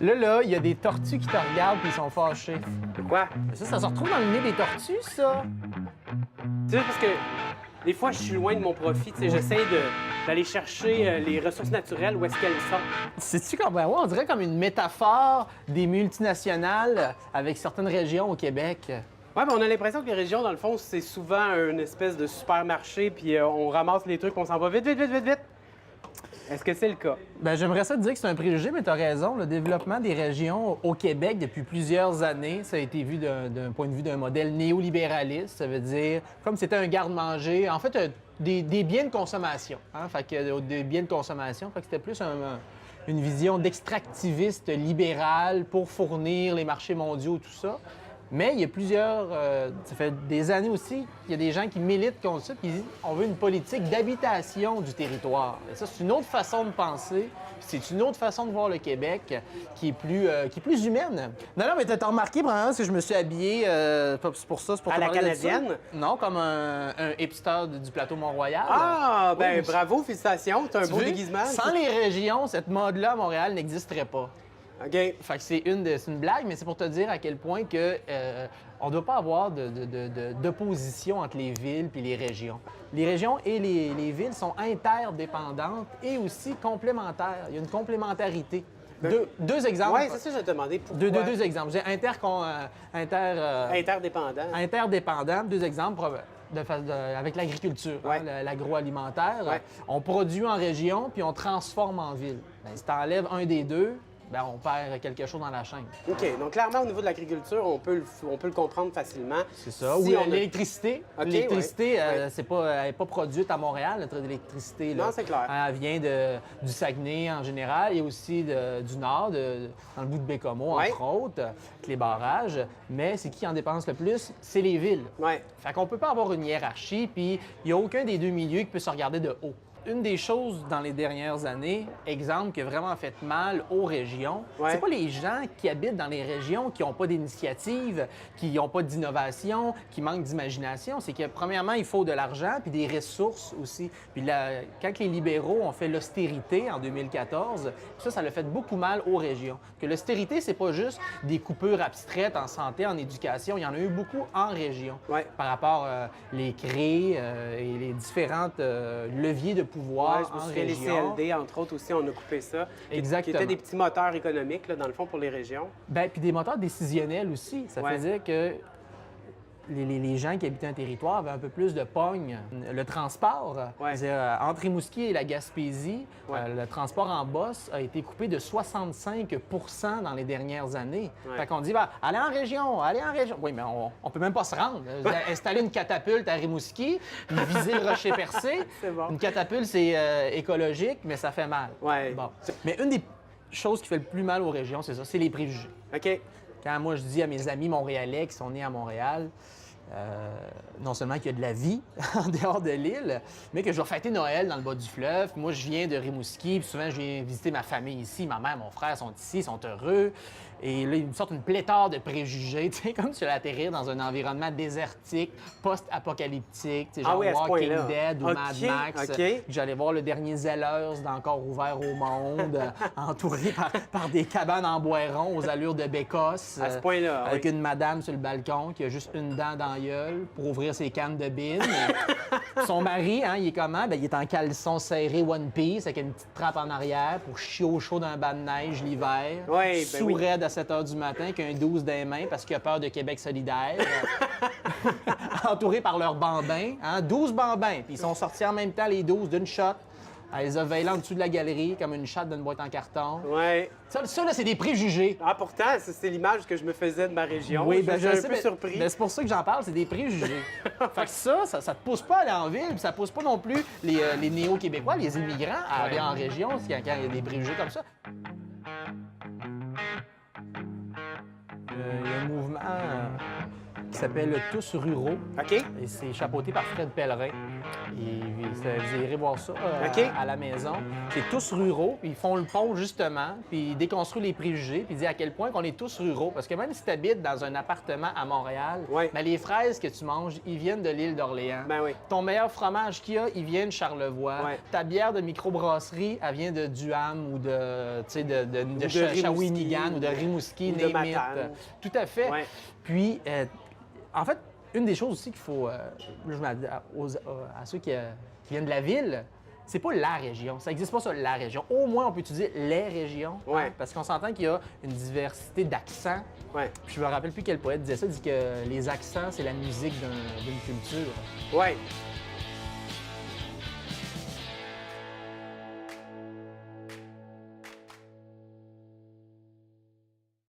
Là, il y a des tortues qui te regardent puis ils sont fâchés. Quoi? Ça se retrouve dans le nez des tortues, ça? Tu sais, parce que des fois, je suis loin de mon profit. Tu sais, j'essaie d'aller chercher les ressources naturelles où est-ce qu'elles sont. C'est-tu comme... Ouais, on dirait comme une métaphore des multinationales avec certaines régions au Québec. Ouais, mais on a l'impression que les régions, dans le fond, c'est souvent une espèce de supermarché, puis on ramasse les trucs, on s'en va vite, vite, vite, vite, vite. Est-ce que c'est le cas? Ben, j'aimerais ça te dire que c'est un préjugé, mais tu as raison. Le développement des régions au Québec depuis plusieurs années, ça a été vu d'un point de vue d'un modèle néolibéraliste. Ça veut dire, comme c'était un garde-manger, en fait, des biens de consommation. Hein? Fait que, des biens de consommation. Fait que c'était plus une vision d'extractiviste libéral pour fournir les marchés mondiaux, tout ça. Mais il y a plusieurs, ça fait des années aussi, il y a des gens qui militent contre ça, qui disent on veut une politique d'habitation du territoire. Et ça, c'est une autre façon de penser, puis c'est une autre façon de voir le Québec qui est plus humaine. Non, mais t'as remarqué, probablement, que je me suis habillé, c'est pour ça, c'est pour À te la parler de ça. canadienne? Non, comme un hipster du plateau Mont-Royal. Ah, ben Oui, bravo, félicitations, t'as un tu beau veux, déguisement. sans les régions, cette mode-là à Montréal n'existerait pas. OK. Fait que c'est une blague, mais c'est pour te dire à quel point que on ne doit pas avoir d'opposition entre les villes et les régions. Les régions et les villes sont interdépendantes et aussi complémentaires. Il y a une complémentarité. Deux exemples. Ouais, c'est ça que je te demandais. Pourquoi? Deux exemples. J'ai Interdépendant. interdépendant. Deux exemples avec l'agriculture, Ouais. l'agroalimentaire. Ouais. On produit en région puis on transforme en ville. Ben, si tu enlèves un des deux, ben, on perd quelque chose dans la chaîne. OK. Donc, clairement, au niveau de l'agriculture, on peut le comprendre facilement. C'est ça. Si Ou on a- l'électricité. OK, L'électricité, ouais. elle n'est pas produite à Montréal, notre électricité. Là. Non, c'est clair. Elle vient du Saguenay en général et aussi du Nord, dans le bout de Bécomo, Ouais. entre autres, avec les barrages. Mais c'est qui en dépense le plus? C'est les villes. Ouais. Fait qu'on peut pas avoir une hiérarchie, puis il n'y a aucun des deux milieux qui peut se regarder de haut. Une des choses dans les dernières années, exemple, qui a vraiment fait mal aux régions, Ouais. c'est pas les gens qui habitent dans les régions qui n'ont pas d'initiative, qui n'ont pas d'innovation, qui manquent d'imagination. C'est que, premièrement, il faut de l'argent puis des ressources aussi. Puis là, quand les libéraux ont fait l'austérité en 2014, ça l'a fait beaucoup mal aux régions. Que l'austérité, c'est pas juste des coupures abstraites en santé, en éducation. Il y en a eu beaucoup en région Ouais. par rapport les CRE et les différentes leviers de pouvoir Ouais, je me en souviens, les région. CLD, entre autres, aussi, on a coupé ça. Exactement. Qui étaient des petits moteurs économiques, là, dans le fond, pour les régions. Ben, puis des moteurs décisionnels aussi. Ça Ouais. faisait que les gens qui habitaient un territoire avaient un peu plus de pogne. Le transport, Ouais. c'est-à-dire, entre Rimouski et la Gaspésie, Ouais. le transport en bosse a été coupé de 65 dans les dernières années. Ouais. Fait qu'on dit, ben, allez en région, allez en région. Oui, mais on peut même pas se rendre. Installer une catapulte à Rimouski, puis viser le rocher percé. C'est bon. Une catapulte, c'est écologique, mais ça fait mal. Ouais. Bon. Mais une des choses qui fait le plus mal aux régions, c'est ça, c'est les préjugés. OK. Quand moi je dis à mes amis montréalais qui sont nés à Montréal, non seulement qu'il y a de la vie en dehors de l'île, mais que je vais fêter Noël dans le bas du fleuve. Moi, je viens de Rimouski, puis souvent, je viens visiter ma famille ici. Ma mère, mon frère sont ici, ils sont heureux. Et là, ils me sortent une pléthore de préjugés, tu sais, comme si j'allais atterrir dans un environnement désertique, post-apocalyptique, tu sais, Ah genre oui, à ce Walking point-là. Dead ou OK, Mad Max. OK. Que j'allais voir le dernier Zellers d'Encore ouvert au monde, entouré par des cabanes en boiron aux allures de bécosse. À ce point-là, Avec oui. une madame sur le balcon qui a juste une dent dans la gueule pour ouvrir ses cannes de bine. Son mari, hein, il est comment? Ben, il est en caleçon serré One Piece avec une petite trappe en arrière pour chier au chaud d'un banc de neige l'hiver. Ouais, ben sous oui. raide à 7 h du matin avec un 12 dans les mains parce qu'il a peur de Québec solidaire. Entouré par leurs bambins. Hein, 12 bambins. Puis ils sont sortis en même temps, les 12, d'une shot. Elle les a veillés en dessous de la galerie comme une chatte d'une boîte en carton. Ouais. Ça là, c'est des préjugés. Ah, pourtant, c'est l'image que je me faisais de ma région. Oui, je ben suis un sais, peu mais- surpris. ben, c'est pour ça que j'en parle, c'est des préjugés. Fait que ça te pousse pas à aller en ville, puis ça pousse pas non plus les néo-québécois, les immigrants à aller en région quand il y a des préjugés comme ça. Il y a un mouvement qui s'appelle Tous ruraux. OK? Et c'est chapeauté par Fred Pellerin. Vous irez voir ça OK. à la maison. C'est Tous ruraux, puis ils font le pont justement, puis ils déconstruisent les préjugés, puis ils disent à quel point qu'on est tous ruraux. Parce que même si tu habites dans un appartement à Montréal, Ouais. ben, les fraises que tu manges, ils viennent de l'île d'Orléans. Ben oui. Ton meilleur fromage qu'il y a, il vient de Charlevoix. Ouais. Ta bière de microbrasserie, elle vient de Duham ou de, tu sais, de Rimouski. Shawinigan ou de Rimouski, Ou de name it. Matane. Tout à fait. Ouais. Puis, en fait, une des choses aussi qu'il faut, je m'adresse à ceux qui viennent de la ville, c'est pas la région. Ça n'existe pas ça, la région. Au moins, on peut utiliser les régions. Ouais. Parce qu'on s'entend qu'il y a une diversité d'accents. Ouais. Puis je me rappelle plus quel poète disait ça. Il dit que les accents, c'est la musique d'une culture. Ouais.